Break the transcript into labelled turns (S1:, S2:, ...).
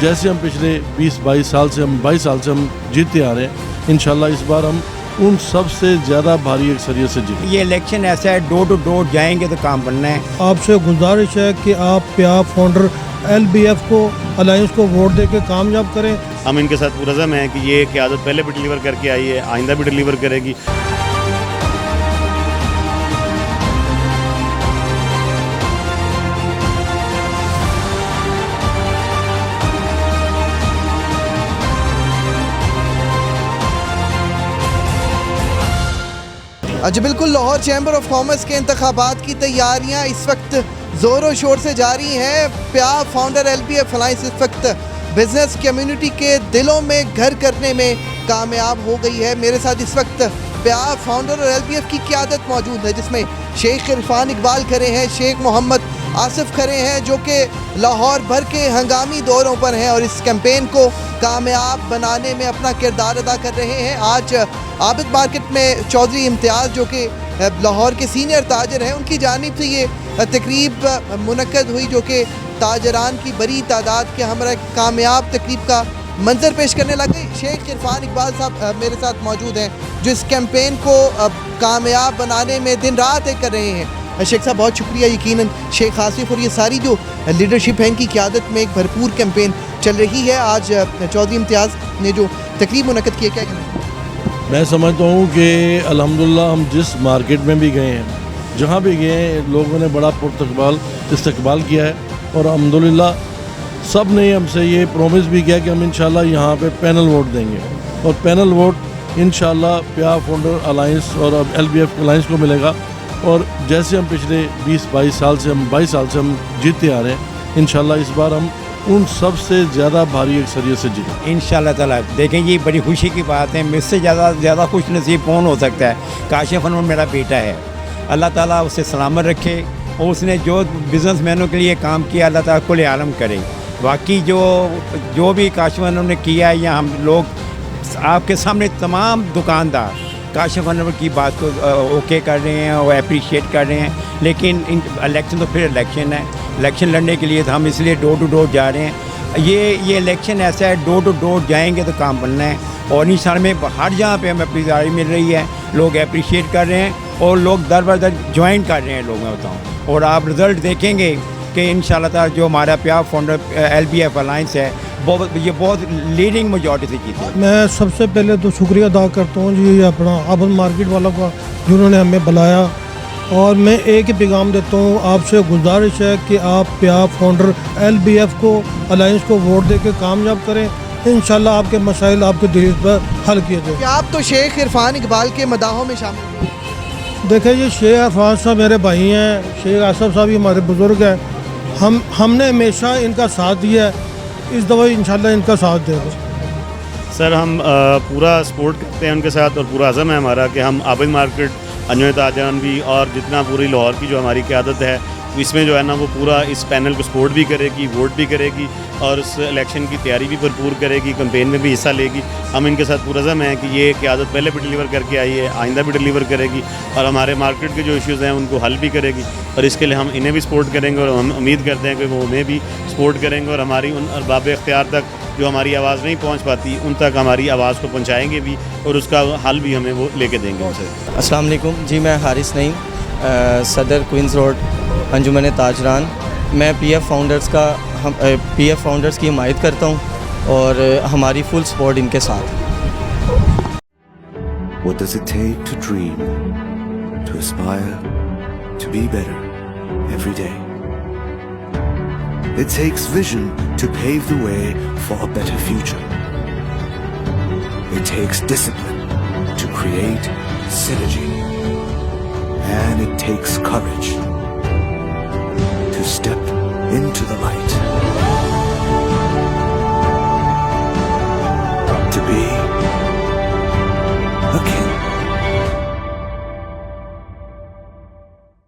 S1: जैसे हम पिछले 22 साल से हम 22 साल से हम जीतते आ रहे हैं, इंशाल्लाह इस बार हम उन सबसे ज़्यादा भारी अक्सरियत से जीतेंगे।
S2: ये इलेक्शन ऐसा है, डोर टू डोर जाएंगे तो काम बनना है।
S3: आपसे गुजारिश है कि आप प्यार फाउंडर LBF को अलायंस को वोट दे के कामयाब करें।
S4: हम इनके साथ पुरज़म हैं कि ये क़यादत पहले भी डिलीवर करके आई है, आइंदा भी डिलीवर करेगी।
S5: अच्छा बिल्कुल, लाहौर चैम्बर ऑफ कॉमर्स के इंतखाबात की तैयारियां इस वक्त ज़ोरों शोर से जारी हैं। प्यार फाउंडर LBF अलायंस इस वक्त बिजनेस कम्युनिटी के दिलों में घर करने में कामयाब हो गई है। मेरे साथ इस वक्त प्यार फाउंडर और LBF की क़यादत मौजूद है, जिसमें शेख इरफान इकबाल खड़े हैं, शेख मोहम्मद आसिफ खड़े हैं, जो कि लाहौर भर के हंगामी दौरों पर हैं और इस कैंपेन को कामयाब बनाने में अपना किरदार अदा कर रहे हैं। आज आबिद मार्केट में चौधरी इम्तियाज़, जो कि लाहौर के सीनियर ताजर हैं, उनकी जानिब से ये तकरीब मुनक्कद हुई, जो कि ताजरान की बड़ी तादाद के हमरा कामयाब तकरीब का मंजर पेश करने लगे। शेख इरफान इकबाल साहब मेरे साथ मौजूद हैं, जो इस कैंपेन को कामयाब बनाने में दिन रात एक कर रहे हैं। शेख साहब बहुत शुक्रिया। यकीनन शेख आसिफ और ये सारी जो लीडरशिप है, इनकी क़यादत में एक भरपूर कैंपेन चल रही है। आज चौधरी इम्तियाज़ ने जो तकरीब मुनक्कद की है, क्या कहना है?
S1: मैं समझता हूँ कि अल्हम्दुलिल्लाह हम जिस मार्केट में भी गए हैं, जहाँ भी गए हैं, लोगों ने बड़ा इस्तकबाल किया है और अल्हम्दुलिल्लाह सब ने हमसे ये प्रॉमिस भी किया कि हम इंशाल्लाह यहाँ पे पैनल वोट देंगे और पैनल वोट इंशाल्लाह प्यार फाउंडर अलायंस और अब LBF अलायंस को मिलेगा। और जैसे हम पिछले 22 साल से हम जीतते आ रहे हैं, इंशाल्लाह इस बार हम उन सबसे ज़्यादा भारी अक्सरियत से जीतेंगे
S2: इंशाल्लाह ताला। देखें, ये बड़ी खुशी की बात है। मुझसे ज़्यादा खुश नसीब कौन हो सकता है? काशिफ अनवर मेरा बेटा है, अल्लाह ताला उसे सलामत रखे और उसने जो बिज़नेसमैनों के लिए काम किया, अल्लाह ताला कुल आलम करे। बाकी जो भी काशिफ अनवर ने किया है, या हम लोग आपके सामने तमाम दुकानदार काशिफ अनवर की बात को ओके कर रहे हैं और अप्रिशिएट कर रहे हैं। लेकिन इलेक्शन तो फिर इलेक्शन है, इलेक्शन लड़ने के लिए तो हम इसलिए डोर टू डोर जा रहे हैं। ये इलेक्शन ऐसा है, डोर टू डोर जाएंगे तो काम बनना है। और निशान में हर जहाँ पे हमें अपनी दारी मिल रही है, लोग अप्रिशिएट कर रहे हैं और लोग दर बदर ज्वाइन कर रहे हैं लोग, मैं बताऊँ। और आप रिज़ल्ट देखेंगे कि इंशाल्लाह ताला जो हमारा प्यार फाउंडर LBF अलायंस है, ये बहुत लीडिंग मेजॉरिटी से जीती।
S3: मैं सबसे पहले तो शुक्रिया अदा करता हूँ जी अपना आबिद मार्केट वालों का, जिन्होंने हमें बुलाया। और मैं एक ही पैगाम देता हूँ, आपसे गुजारिश है कि आप प्यार फाउंडर LBF को अलायंस को वोट दे के कामयाब करें। इंशाल्लाह आपके मसाइल आपके दिल पर हल किए जाए।
S5: क्या आप तो शेख इरफान इकबाल के मदाहों में शामिल हैं?
S3: देखिए, ये शेख इरफान साहब मेरे भाई हैं, शेख आसफ साहब भी हमारे बुज़ुर्ग हैं। हमने हमेशा इनका साथ दिया है, इस दफ़ा इंशाल्लाह इनका साथ देंगे।
S4: सर, हम पूरा सपोर्ट करते हैं उनके साथ और पूरा अज़म है हमारा कि हम आबिद मार्केट, अंजुम ताजरान भी और जितना पूरी लाहौर की जो हमारी क़यादत है, इसमें जो है ना वो पूरा इस पैनल को सपोर्ट भी करेगी, वोट भी करेगी और उस इलेक्शन की तैयारी भी भरपूर करेगी, कैंपेन में भी हिस्सा लेगी। हम इनके साथ पुरज़म हैं कि ये क़यादत पहले भी डिलीवर करके आई है, आइंदा भी डिलीवर करेगी और हमारे मार्केट के जो इश्यूज़ हैं उनको हल भी करेगी। और इसके लिए हम इन्हें भी सपोर्ट करेंगे और हम उम्मीद करते हैं कि वो हमें भी सपोर्ट करेंगे और हमारी उन अरबाब इख्तियार तक जो हमारी आवाज़ नहीं पहुँच पाती, उन तक हमारी आवाज़ को पहुँचाएँगे भी और उसका हल भी हमें वो लेके देंगे उनसे।
S6: अस्सलाम वालेकुम जी, मैं हारिस नईम, सदर क्वींस रोड अंजुमन ताजरान। मैं PF फाउंडर्स की हिमायत करता हूँ और हमारी फुल सपोर्ट इनके साथ।
S7: What does it take to dream, to aspire, to be better every day? It takes vision to pave the way for a better future. It takes discipline to create synergy. And it takes courage to step